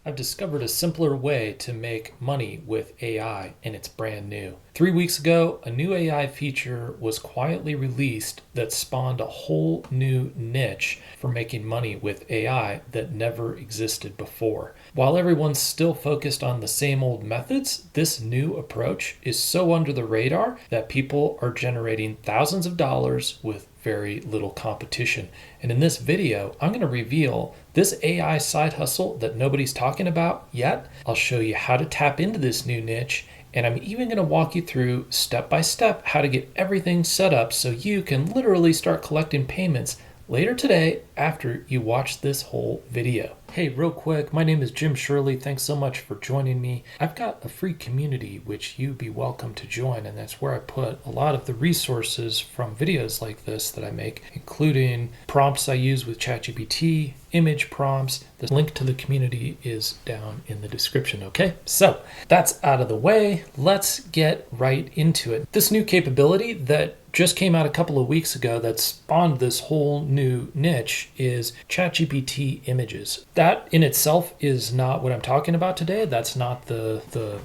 I've discovered a simpler way to make money with AI, and it's brand new. 3 weeks ago, a new AI feature was quietly released that spawned a whole new niche for making money with AI that never existed before. While everyone's still focused on the same old methods, this new approach is so under the radar that people are generating thousands of dollars with very little competition. And in this video, I'm going to reveal this AI side hustle that nobody's talking about yet. I'll show you how to tap into this new niche, and I'm even going to walk you through step by step how to get everything set up so you can literally start collecting payments later today after you watch this whole video. Hey, real quick, my name is Shirley. Thanks so much for joining me. I've got a free community which you'd be welcome to join, and that's where I put a lot of the resources from videos like this that I make, including prompts I use with ChatGPT, image prompts. The link to the community is down in the description, okay? So that's out of the way. Let's get right into it. This new capability that just came out a couple of weeks ago that spawned this whole new niche is ChatGPT images. That in itself is not what I'm talking about today. That's not the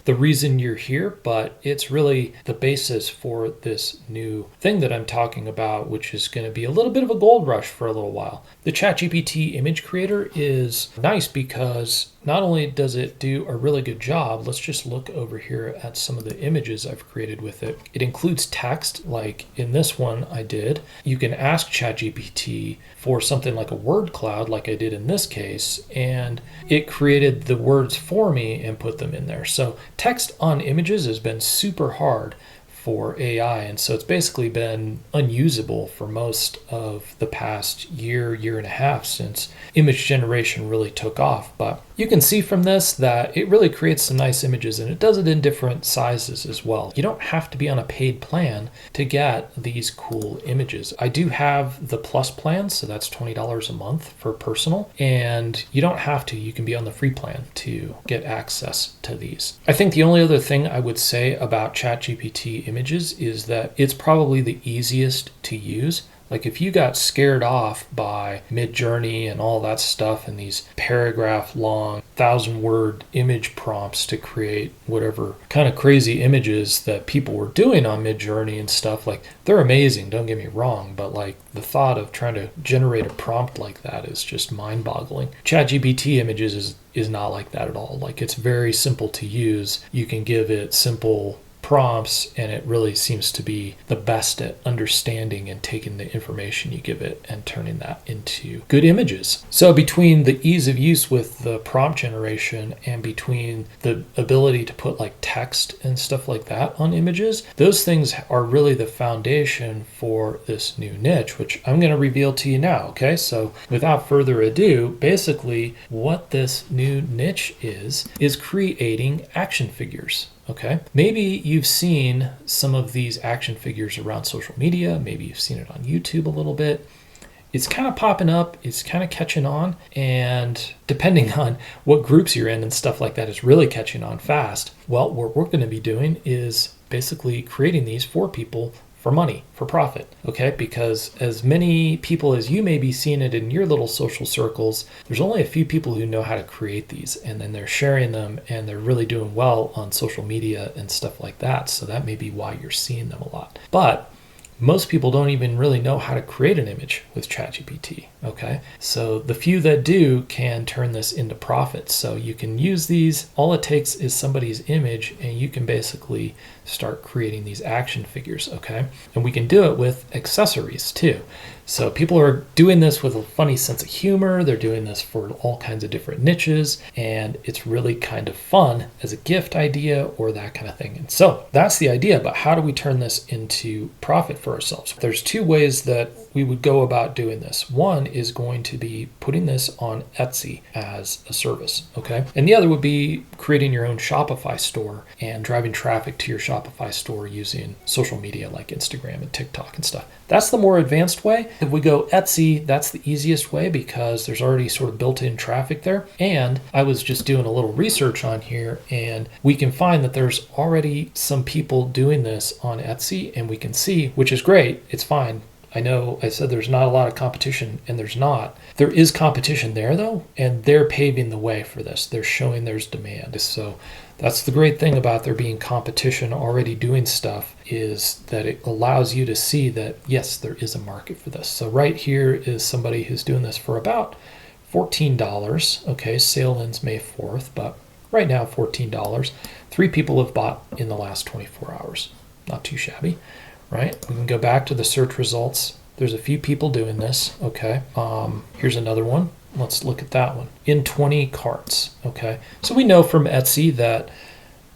reason you're here, but it's really the basis for this new thing that I'm talking about, which is going to be a little bit of a gold rush for a little while. The ChatGPT image creator is nice because not only does it do a really good job, let's just look over here at some of the images I've created with it. It includes text, like in this one I did. You can ask ChatGPT for something like a word cloud, like I did in this case, and it created the words for me and put them in there. So text on images has been super hard for AI, and so it's basically been unusable for most of the past year and a half since image generation really took off. But you can see from this that it really creates some nice images, and it does it in different sizes as well. You don't have to be on a paid plan to get these cool images. I do have the plus plan, so that's $20 a month for personal, and you don't have to. You can be on the free plan to get access to these. I think the only other thing I would say about ChatGPT images is that it's probably the easiest to use. Like if you got scared off by Midjourney and all that stuff and these paragraph long 1,000-word image prompts to create whatever kind of crazy images that people were doing on Midjourney and stuff, like they're amazing, don't get me wrong, but like the thought of trying to generate a prompt like that is just mind-boggling. ChatGPT images is not like that at all. Like it's very simple to use. You can give it simple prompts, and it really seems to be the best at understanding and taking the information you give it and turning that into good images. So between the ease of use with the prompt generation and between the ability to put like text and stuff like that on images, those things are really the foundation for this new niche, which I'm going to reveal to you now. Okay, so without further ado, basically what this new niche is creating action figures. Okay, maybe you've seen some of these action figures around social media. Maybe you've seen it on YouTube a little bit. It's kind of popping up. It's kind of catching on. And depending on what groups you're in and stuff like that, it's really catching on fast. Well, what we're going to be doing is basically creating these for people for money, for profit, okay? Because as many people as you may be seeing it in your little social circles, there's only a few people who know how to create these, and then they're sharing them and they're really doing well on social media and stuff like that. So that may be why you're seeing them a lot. But most people don't even really know how to create an image with ChatGPT, okay? So the few that do can turn this into profit. So you can use these. All it takes is somebody's image, and you can basically start creating these action figures, okay? And we can do it with accessories too. So people are doing this with a funny sense of humor. They're doing this for all kinds of different niches, and it's really kind of fun as a gift idea or that kind of thing. And so that's the idea, but how do we turn this into profit for ourselves? There's two ways that we would go about doing this. One is going to be putting this on Etsy as a service, okay? And the other would be creating your own Shopify store and driving traffic to your Shopify store using social media like Instagram and TikTok and stuff. That's the more advanced way. If we go Etsy, that's the easiest way because there's already sort of built-in traffic there. And I was just doing a little research on here, and we can find that there's already some people doing this on Etsy, and we can see, which is great, it's fine. I know I said there's not a lot of competition, and there's not. There is competition there though, and they're paving the way for this. They're showing there's demand. So that's the great thing about there being competition already doing stuff, is that it allows you to see that, yes, there is a market for this. So right here is somebody who's doing this for about $14. Okay, sale ends May 4th, but right now $14. 3 people have bought in the last 24 hours. Not too shabby, right? We can go back to the search results. There's a few people doing this. Okay, here's another one. Let's look at that one. In 20 carts. Okay, so we know from Etsy that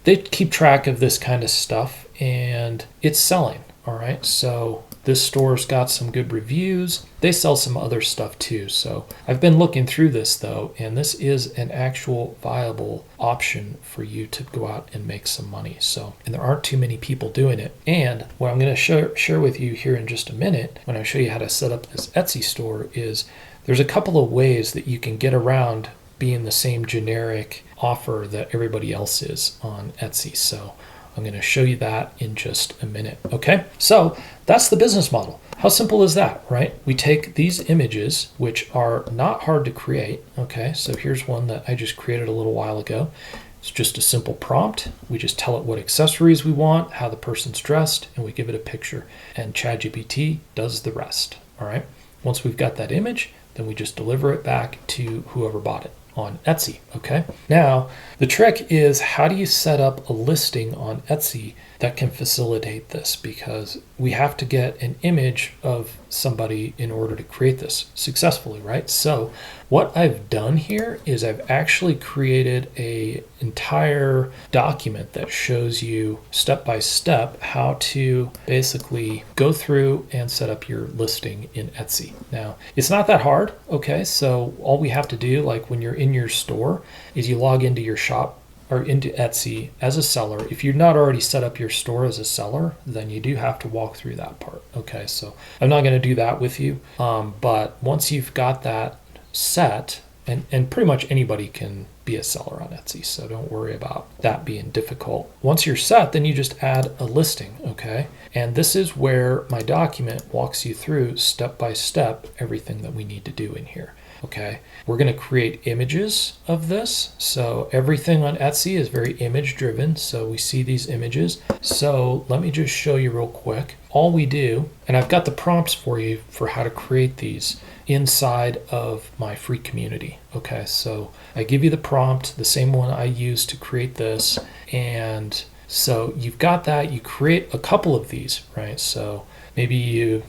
they keep track of this kind of stuff, and it's selling. All right, so this store's got some good reviews. They sell some other stuff too. So I've been looking through this though, and this is an actual viable option for you to go out and make some money. So, and there aren't too many people doing it. And what I'm going to share with you here in just a minute, when I show you how to set up this Etsy store, is there's a couple of ways that you can get around being the same generic offer that everybody else is on Etsy. So I'm going to show you that in just a minute. Okay, so that's the business model. How simple is that, right? We take these images, which are not hard to create. Okay, so here's one that I just created a little while ago. It's just a simple prompt. We just tell it what accessories we want, how the person's dressed, and we give it a picture. And ChatGPT does the rest. All right, once we've got that image, then we just deliver it back to whoever bought it on Etsy. Okay, now the trick is, how do you set up a listing on Etsy that can facilitate this? Because we have to get an image of somebody in order to create this successfully, right? So what I've done here is I've actually created an entire document that shows you step by step how to basically go through and set up your listing in Etsy. Now, it's not that hard, okay? So all we have to do, like when you're in your store, is you log into your shop or into Etsy as a seller. If you're not already set up your store as a seller, then you do have to walk through that part. Okay, so I'm not going to do that with you. But once you've got that set, and pretty much anybody can be a seller on Etsy, so don't worry about that being difficult. Once you're set, then you just add a listing, okay? And this is where my document walks you through step by step everything that we need to do in here. Okay, we're going to create images of this. So everything on Etsy is very image driven. So we see these images. So let me just show you real quick. All we do, and I've got the prompts for you for how to create these inside of my free community. Okay, so I give you the prompt, the same one I used to create this. And so you've got that. You create a couple of these, right? So maybe you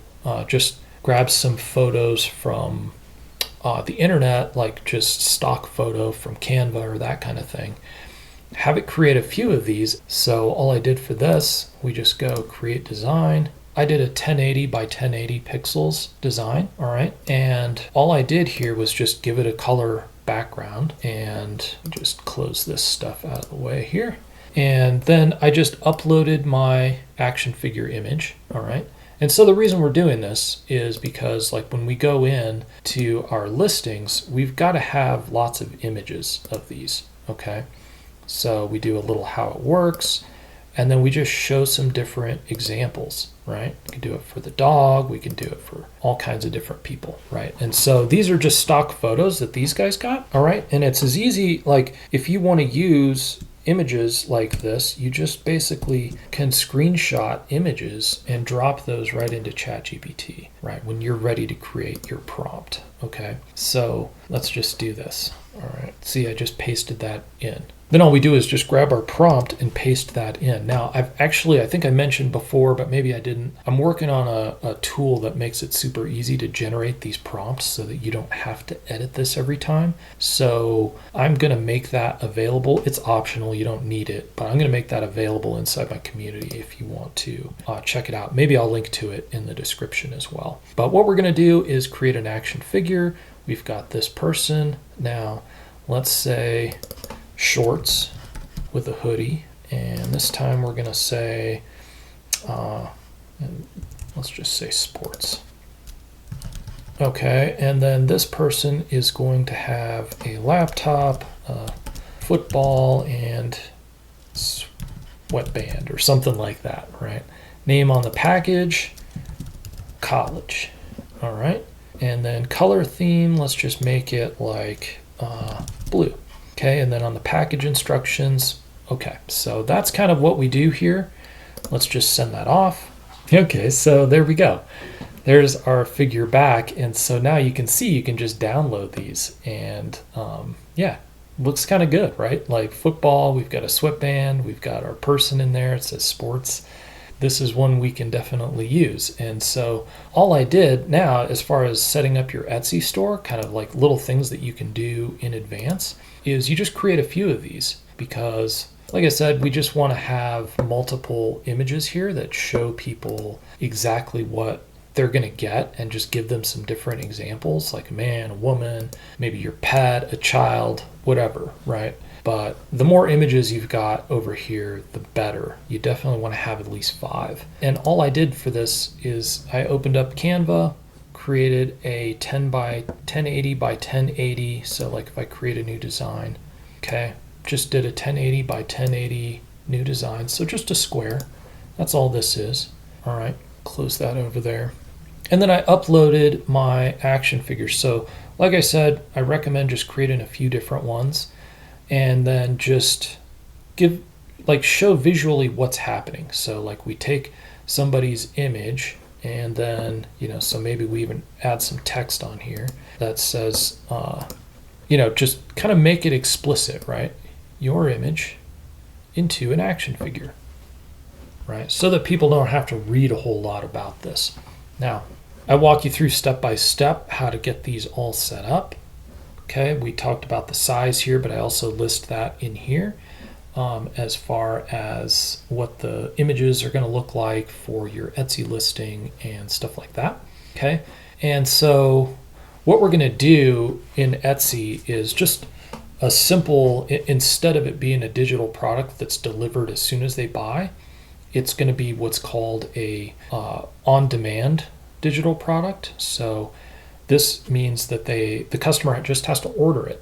just grab some photos from the internet, like just stock photo from Canva or that kind of thing. Have it create a few of these. So all I did for this, we just go create design. I did a 1080 by 1080 pixels design, all right? And all I did here was just give it a color background and just close this stuff out of the way here. And then I just uploaded my action figure image, all right? And so the reason we're doing this is because, like, when we go in to our listings, we've got to have lots of images of these, okay? So we do a little how it works, and then we just show some different examples, right? We can do it for the dog, we can do it for all kinds of different people, right? And so these are just stock photos that these guys got, all right? And it's as easy, like, if you want to use images like this, you just basically can screenshot images and drop those right into ChatGPT, right, when you're ready to create your prompt. Okay, so let's just do this. All right, see, I just pasted that in. Then all we do is just grab our prompt and paste that in. Now, I think I mentioned before, but maybe I didn't. I'm working on a tool that makes it super easy to generate these prompts so that you don't have to edit this every time. So I'm going to make that available. It's optional. You don't need it, but I'm going to make that available inside my community if you want to check it out. Maybe I'll link to it in the description as well. But what we're going to do is create an action figure. We've got this person. Now, let's say shorts with a hoodie, and this time we're gonna say and let's just say sports. Okay, and then this person is going to have a laptop, football, and sweatband or something like that, right? Name on the package, college. All right. And then color theme, let's just make it like blue. Okay. And then on the package instructions, okay. So that's kind of what we do here. Let's just send that off. Okay. So there we go. There's our figure back. And so now you can see, you can just download these and yeah, looks kind of good, right? Like football, we've got a sweatband, we've got our person in there, it says sports. This is one we can definitely use. And so all I did now, as far as setting up your Etsy store, kind of like little things that you can do in advance, is you just create a few of these because, like I said, we just want to have multiple images here that show people exactly what they're going to get and just give them some different examples, like a man, a woman, maybe your pet, a child, whatever, right? But the more images you've got over here, the better. You definitely want to have at least 5. And all I did for this is I opened up Canva, created a 1080 by 1080. So like if I create a new design, okay, just did a 1080 by 1080 new design. So just a square. That's all this is. All right, close that over there. And then I uploaded my action figures. So like I said, I recommend just creating a few different ones and then just show visually what's happening. So like we take somebody's image and then, so maybe we even add some text on here that says, just kind of make it explicit, right? Your image into an action figure, right? So that people don't have to read a whole lot about this. Now, I walk you through step by step how to get these all set up. Okay, we talked about the size here, but I also list that in here as far as what the images are going to look like for your Etsy listing and stuff like that. Okay, and so what we're going to do in Etsy is just a simple, instead of it being a digital product that's delivered as soon as they buy, it's going to be what's called a on-demand digital product. So this means that the customer just has to order it,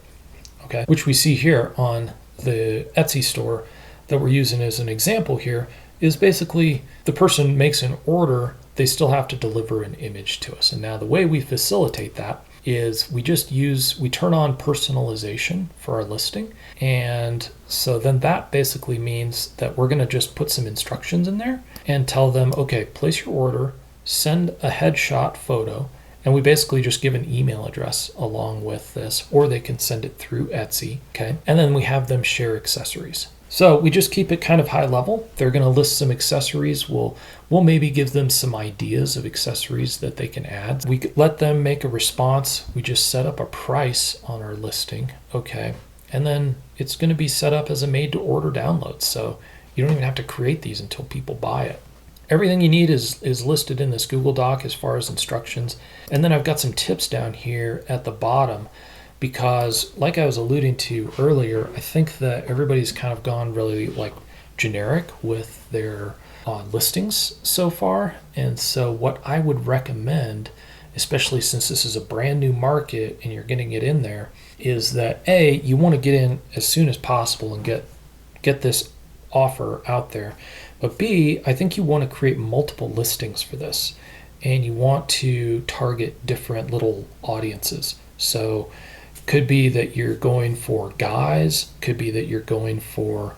okay? Which we see here on the Etsy store that we're using as an example here is basically the person makes an order, they still have to deliver an image to us. And now the way we facilitate that is we turn on personalization for our listing. And so then that basically means that we're gonna just put some instructions in there and tell them, okay, place your order, send a headshot photo, and we basically just give an email address along with this, or they can send it through Etsy, okay? And then we have them share accessories. So we just keep it kind of high level. They're gonna list some accessories. We'll maybe give them some ideas of accessories that they can add. We could let them make a response. We just set up a price on our listing, okay? And then it's gonna be set up as a made to order download. So you don't even have to create these until people buy it. Everything you need is listed in this Google Doc as far as instructions. And then I've got some tips down here at the bottom because like I was alluding to earlier, I think that everybody's kind of gone really like generic with their listings so far. And so what I would recommend, especially since this is a brand new market and you're getting it in there, is that A, you want to get in as soon as possible and get this offer out there. But B, I think you want to create multiple listings for this and you want to target different little audiences. So it could be that you're going for guys, could be that you're going for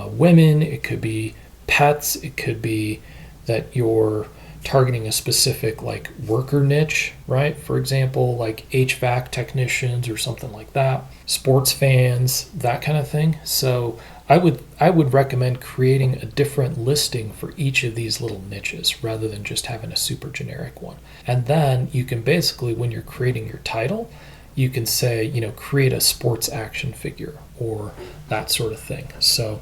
women, it could be pets, it could be that you're targeting a specific like worker niche, right? For example, like HVAC technicians or something like that, sports fans, that kind of thing. So I would recommend creating a different listing for each of these little niches rather than just having a super generic one. And then you can basically, when you're creating your title, you can say, create a sports action figure or that sort of thing. So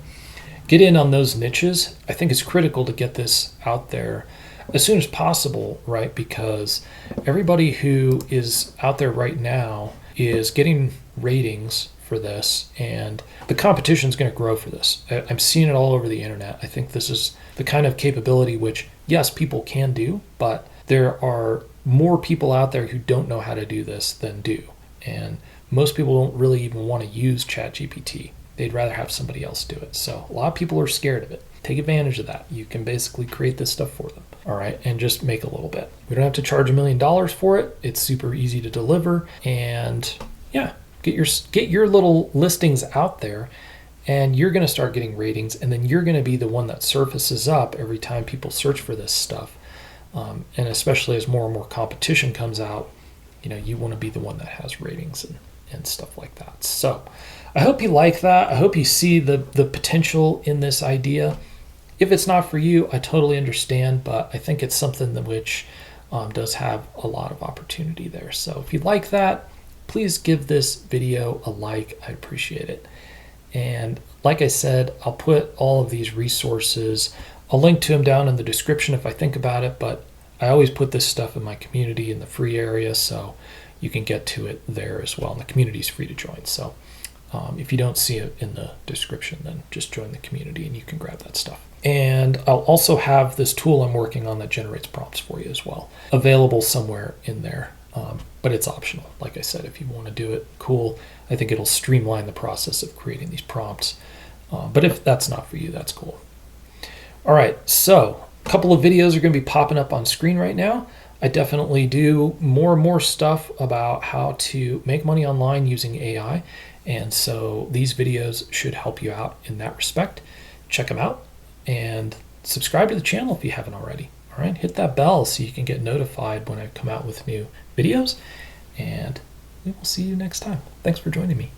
get in on those niches. I think it's critical to get this out there as soon as possible, right? Because everybody who is out there right now is getting ratings for this, and the competition is going to grow for this. I'm seeing it all over the internet. I think this is the kind of capability which, yes, people can do, but there are more people out there who don't know how to do this than do. And most people don't really even want to use ChatGPT. They'd rather have somebody else do it. So a lot of people are scared of it. Take advantage of that. You can basically create this stuff for them. all right, and just make a little bit. We don't have to charge $1 million for it. It's super easy to deliver, and yeah, get your little listings out there, and you're going to start getting ratings, and then you're going to be the one that surfaces up every time people search for this stuff. And especially as more and more competition comes out, you want to be the one that has ratings and stuff like that. So I hope you like that. I hope you see the potential in this idea. If it's not for you, I totally understand, but I think it's something that which does have a lot of opportunity there. So if you like that, please give this video a like. I appreciate it. And like I said, I'll put all of these resources, I'll link to them down in the description if I think about it, but I always put this stuff in my community in the free area, so you can get to it there as well. And the community is free to join. So if you don't see it in the description, then just join the community and you can grab that stuff. And I'll also have this tool I'm working on that generates prompts for you as well, available somewhere in there. But it's optional. Like I said, if you want to do it, cool. I think it'll streamline the process of creating these prompts. But if that's not for you, that's cool. All right, so a couple of videos are going to be popping up on screen right now. I definitely do more and more stuff about how to make money online using AI. And so these videos should help you out in that respect. Check them out and subscribe to the channel if you haven't already. All right, hit that bell so you can get notified when I come out with new videos. And we will see you next time. Thanks for joining me.